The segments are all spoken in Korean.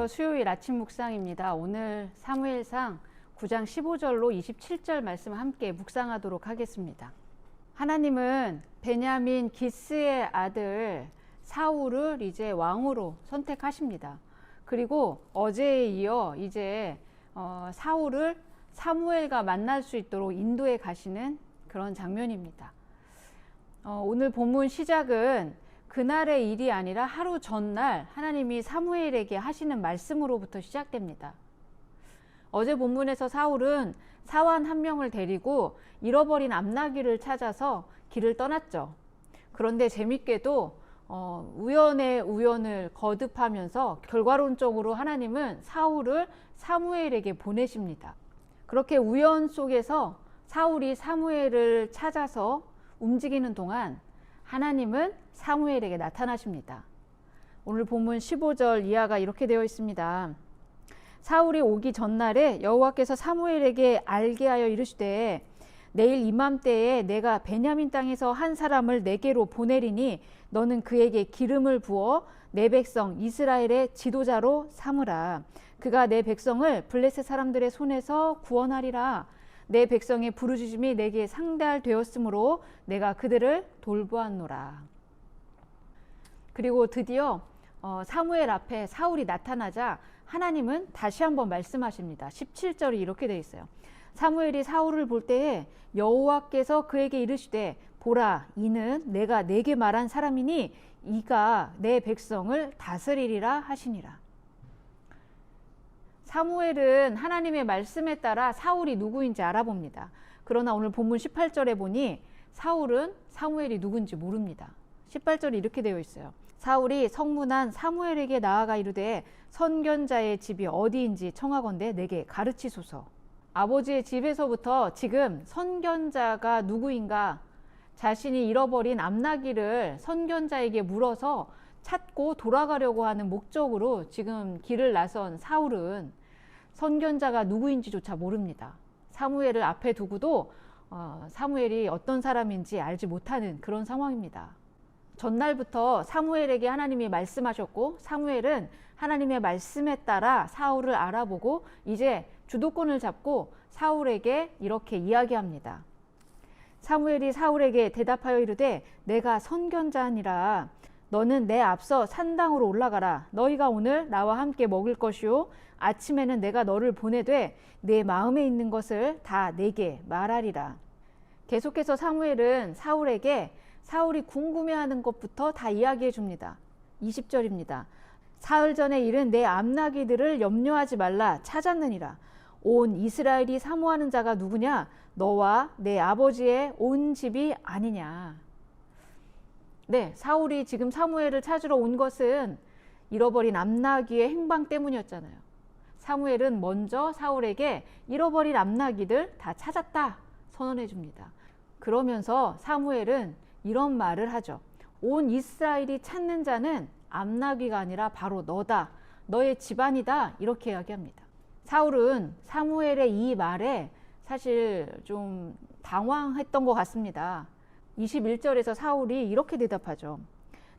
안녕하세요. 수요일 아침 묵상입니다. 오늘 사무엘상 9장 15절로 27절 말씀 함께 묵상하도록 하겠습니다. 하나님은 베냐민 기스의 아들 사울을 이제 왕으로 선택하십니다. 그리고 어제에 이어 이제 사울을 사무엘과 만날 수 있도록 인도해 가시는 그런 장면입니다. 오늘 본문 시작은 그날의 일이 아니라 하루 전날 하나님이 사무엘에게 하시는 말씀으로부터 시작됩니다. 어제 본문에서 사울은 사환 한 명을 데리고 잃어버린 암나귀를 찾아서 길을 떠났죠. 그런데 재밌게도 우연의 우연을 거듭하면서 결과론적으로 하나님은 사울을 사무엘에게 보내십니다. 그렇게 우연 속에서 사울이 사무엘을 찾아서 움직이는 동안 하나님은 사무엘에게 나타나십니다. 오늘 본문 15절 이하가 이렇게 되어 있습니다. 사울이 오기 전날에 여호와께서 사무엘에게 알게 하여 이르시되 내일 이맘때에 내가 베냐민 땅에서 한 사람을 내게로 보내리니 너는 그에게 기름을 부어 내 백성 이스라엘의 지도자로 삼으라. 그가 내 백성을 블레셋 사람들의 손에서 구원하리라. 내 백성의 부르짖음이 내게 상달되었으므로 내가 그들을 돌보았노라. 그리고 드디어 사무엘 앞에 사울이 나타나자 하나님은 다시 한번 말씀하십니다. 17절이 이렇게 되어 있어요. 사무엘이 사울을 볼 때에 여호와께서 그에게 이르시되 보라, 이는 내가 내게 말한 사람이니 이가 내 백성을 다스리리라 하시니라. 사무엘은 하나님의 말씀에 따라 사울이 누구인지 알아봅니다. 그러나 오늘 본문 18절에 보니 사울은 사무엘이 누군지 모릅니다. 18절이 이렇게 되어 있어요. 사울이 성문한 사무엘에게 나아가 이르되 선견자의 집이 어디인지 청하건대 내게 가르치소서. 아버지의 집에서부터 지금 선견자가 누구인가, 자신이 잃어버린 암나귀를 선견자에게 물어서 찾고 돌아가려고 하는 목적으로 지금 길을 나선 사울은 선견자가 누구인지조차 모릅니다. 사무엘을 앞에 두고도 사무엘이 어떤 사람인지 알지 못하는 그런 상황입니다. 전날부터 사무엘에게 하나님이 말씀하셨고 사무엘은 하나님의 말씀에 따라 사울을 알아보고 이제 주도권을 잡고 사울에게 이렇게 이야기합니다. 사무엘이 사울에게 대답하여 이르되 내가 선견자니라. 너는 내 앞서 산당으로 올라가라. 너희가 오늘 나와 함께 먹을 것이요 아침에는 내가 너를 보내되 내 마음에 있는 것을 다 내게 말하리라. 계속해서 사무엘은 사울에게 사울이 궁금해하는 것부터 다 이야기해 줍니다. 20절입니다. 사흘 전에 일은 내 암나귀들을 염려하지 말라. 찾았느니라. 온 이스라엘이 사모하는 자가 누구냐? 너와 내 아버지의 온 집이 아니냐. 네, 사울이 지금 사무엘을 찾으러 온 것은 잃어버린 암나귀의 행방 때문이었잖아요. 사무엘은 먼저 사울에게 잃어버린 암나귀들 다 찾았다 선언해 줍니다. 그러면서 사무엘은 이런 말을 하죠. 온 이스라엘이 찾는 자는 암나귀가 아니라 바로 너다. 너의 집안이다. 이렇게 이야기합니다. 사울은 사무엘의 이 말에 사실 좀 당황했던 것 같습니다. 21절에서 사울이 이렇게 대답하죠.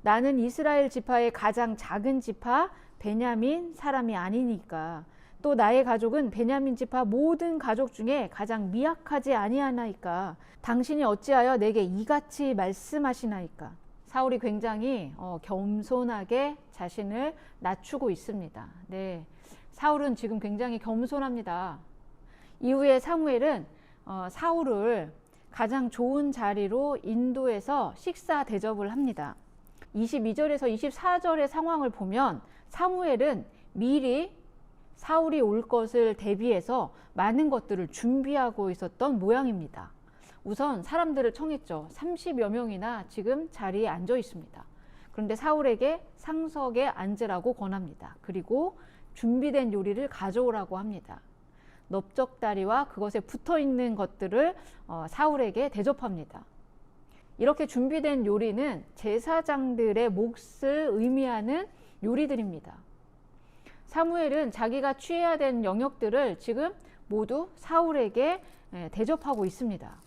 나는 이스라엘 지파의 가장 작은 지파 베냐민 사람이 아니니까. 또 나의 가족은 베냐민 지파 모든 가족 중에 가장 미약하지 아니하나이까. 당신이 어찌하여 내게 이같이 말씀하시나이까. 사울이 굉장히 겸손하게 자신을 낮추고 있습니다. 네, 사울은 지금 굉장히 겸손합니다. 이후에 사무엘은 사울을 가장 좋은 자리로 인도해서 식사 대접을 합니다. 22절에서 24절의 상황을 보면 사무엘은 미리 사울이 올 것을 대비해서 많은 것들을 준비하고 있었던 모양입니다. 우선 사람들을 청했죠. 30여 명이나 지금 자리에 앉아 있습니다. 그런데 사울에게 상석에 앉으라고 권합니다. 그리고 준비된 요리를 가져오라고 합니다. 넓적다리와 그것에 붙어있는 것들을 사울에게 대접합니다. 이렇게 준비된 요리는 제사장들의 몫을 의미하는 요리들입니다. 사무엘은 자기가 취해야 되는 영역들을 지금 모두 사울에게 대접하고 있습니다.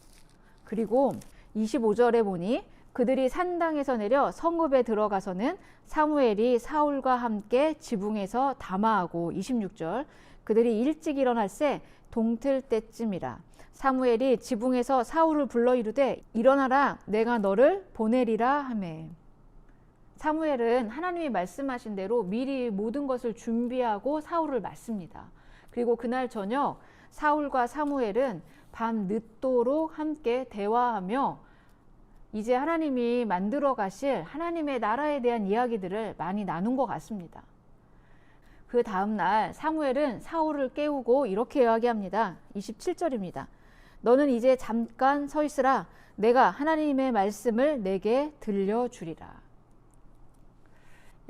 그리고 25절에 보니 그들이 산당에서 내려 성읍에 들어가서는 사무엘이 사울과 함께 지붕에서 담화하고 26절 그들이 일찍 일어날새 동틀 때쯤이라 사무엘이 지붕에서 사울을 불러 이르되 일어나라 내가 너를 보내리라 하매 사무엘은 하나님이 말씀하신 대로 미리 모든 것을 준비하고 사울을 맞습니다. 그리고 그날 저녁 사울과 사무엘은 밤 늦도록 함께 대화하며 이제 하나님이 만들어 가실 하나님의 나라에 대한 이야기들을 많이 나눈 것 같습니다. 그 다음날 사무엘은 사울을 깨우고 이렇게 이야기합니다. 27절입니다. 너는 이제 잠깐 서 있으라. 내가 하나님의 말씀을 내게 들려주리라.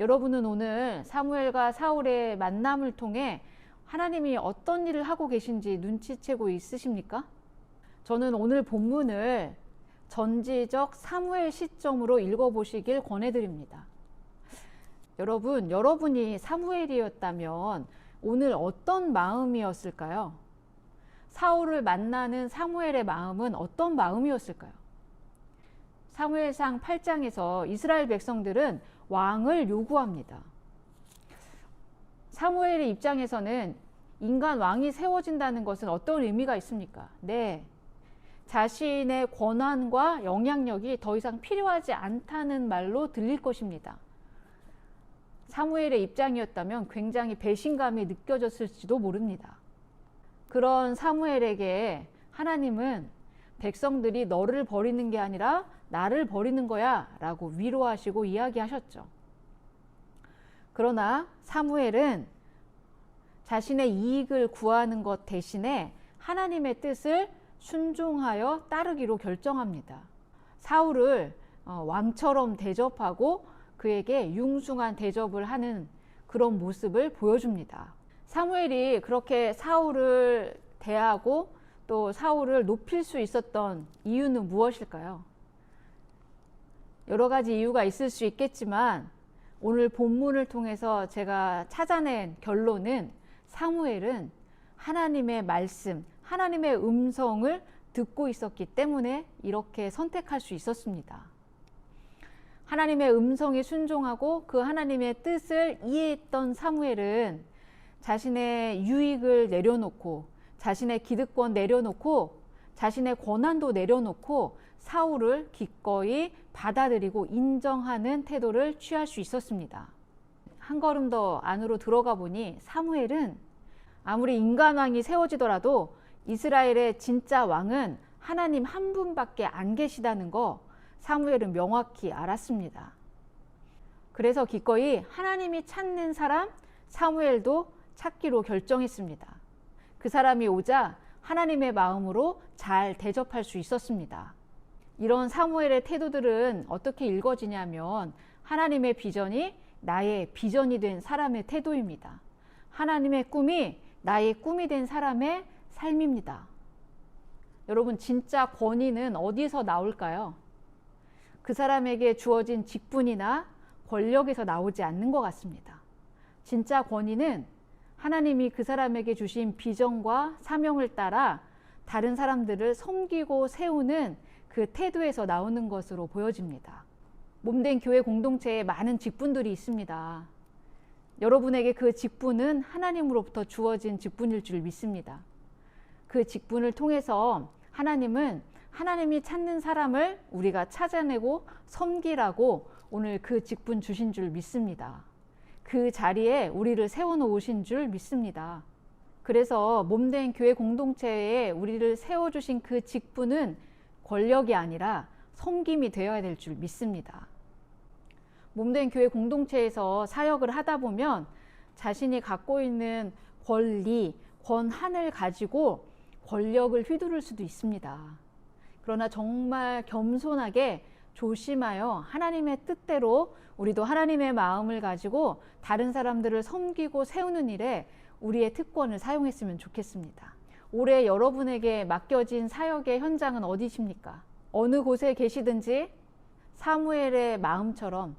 여러분은 오늘 사무엘과 사울의 만남을 통해 하나님이 어떤 일을 하고 계신지 눈치채고 있으십니까? 저는 오늘 본문을 전지적 사무엘 시점으로 읽어보시길 권해드립니다. 여러분이 사무엘이었다면 오늘 어떤 마음이었을까요? 사울을 만나는 사무엘의 마음은 어떤 마음이었을까요? 사무엘상 8장에서 이스라엘 백성들은 왕을 요구합니다. 사무엘의 입장에서는 인간 왕이 세워진다는 것은 어떤 의미가 있습니까? 네, 자신의 권한과 영향력이 더 이상 필요하지 않다는 말로 들릴 것입니다. 사무엘의 입장이었다면 굉장히 배신감이 느껴졌을지도 모릅니다. 그런 사무엘에게 하나님은 백성들이 너를 버리는 게 아니라 나를 버리는 거야 라고 위로하시고 이야기하셨죠. 그러나 사무엘은 자신의 이익을 구하는 것 대신에 하나님의 뜻을 순종하여 따르기로 결정합니다. 사울을 왕처럼 대접하고 그에게 융숭한 대접을 하는 그런 모습을 보여줍니다. 사무엘이 그렇게 사울을 대하고 또 사울을 높일 수 있었던 이유는 무엇일까요? 여러 가지 이유가 있을 수 있겠지만 오늘 본문을 통해서 제가 찾아낸 결론은 사무엘은 하나님의 말씀, 하나님의 음성을 듣고 있었기 때문에 이렇게 선택할 수 있었습니다. 하나님의 음성에 순종하고 그 하나님의 뜻을 이해했던 사무엘은 자신의 유익을 내려놓고 자신의 기득권 내려놓고 자신의 권한도 내려놓고 사울을 기꺼이 받아들이고 인정하는 태도를 취할 수 있었습니다. 한 걸음 더 안으로 들어가 보니 사무엘은 아무리 인간왕이 세워지더라도 이스라엘의 진짜 왕은 하나님 한 분밖에 안 계시다는 거 사무엘은 명확히 알았습니다. 그래서 기꺼이 하나님이 찾는 사람 사무엘도 찾기로 결정했습니다. 그 사람이 오자 하나님의 마음으로 잘 대접할 수 있었습니다. 이런 사무엘의 태도들은 어떻게 읽어지냐면 하나님의 비전이 나의 비전이 된 사람의 태도입니다. 하나님의 꿈이 나의 꿈이 된 사람의 삶입니다. 여러분, 진짜 권위는 어디서 나올까요? 그 사람에게 주어진 직분이나 권력에서 나오지 않는 것 같습니다. 진짜 권위는 하나님이 그 사람에게 주신 비전과 사명을 따라 다른 사람들을 섬기고 세우는 그 태도에서 나오는 것으로 보여집니다. 몸된 교회 공동체에 많은 직분들이 있습니다. 여러분에게 그 직분은 하나님으로부터 주어진 직분일 줄 믿습니다. 그 직분을 통해서 하나님은 하나님이 찾는 사람을 우리가 찾아내고 섬기라고 오늘 그 직분 주신 줄 믿습니다. 그 자리에 우리를 세워놓으신 줄 믿습니다. 그래서 몸된 교회 공동체에 우리를 세워주신 그 직분은 권력이 아니라 섬김이 되어야 될 줄 믿습니다. 몸된 교회 공동체에서 사역을 하다 보면 자신이 갖고 있는 권리, 권한을 가지고 권력을 휘두를 수도 있습니다. 그러나 정말 겸손하게 조심하여 하나님의 뜻대로 우리도 하나님의 마음을 가지고 다른 사람들을 섬기고 세우는 일에 우리의 특권을 사용했으면 좋겠습니다. 올해 여러분에게 맡겨진 사역의 현장은 어디십니까? 어느 곳에 계시든지 사무엘의 마음처럼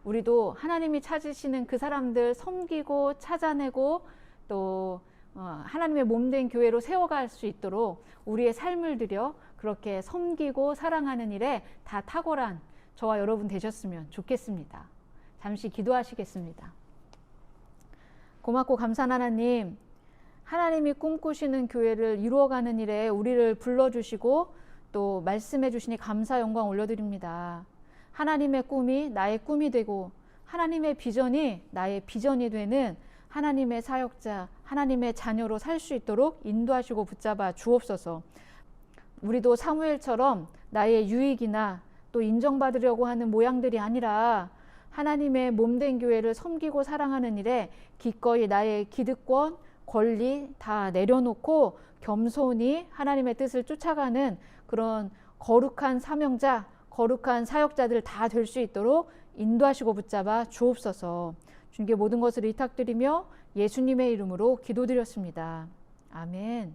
우리도 하나님이 찾으시는 그 사람들 섬기고 찾아내고 또 하나님의 몸된 교회로 세워갈 수 있도록 우리의 삶을 들여 그렇게 섬기고 사랑하는 일에 다 탁월한 저와 여러분 되셨으면 좋겠습니다. 잠시 기도하시겠습니다. 고맙고 감사한 하나님, 하나님이 꿈꾸시는 교회를 이루어가는 일에 우리를 불러주시고 또 말씀해 주시니 감사 영광 올려드립니다. 하나님의 꿈이 나의 꿈이 되고 하나님의 비전이 나의 비전이 되는 하나님의 사역자, 하나님의 자녀로 살 수 있도록 인도하시고 붙잡아 주옵소서. 우리도 사무엘처럼 나의 유익이나 또 인정받으려고 하는 모양들이 아니라 하나님의 몸된 교회를 섬기고 사랑하는 일에 기꺼이 나의 기득권, 권리 다 내려놓고 겸손히 하나님의 뜻을 쫓아가는 그런 거룩한 사명자, 거룩한 사역자들 다 될 수 있도록 인도하시고 붙잡아 주옵소서. 주님께 모든 것을 의탁드리며 예수님의 이름으로 기도드렸습니다. 아멘.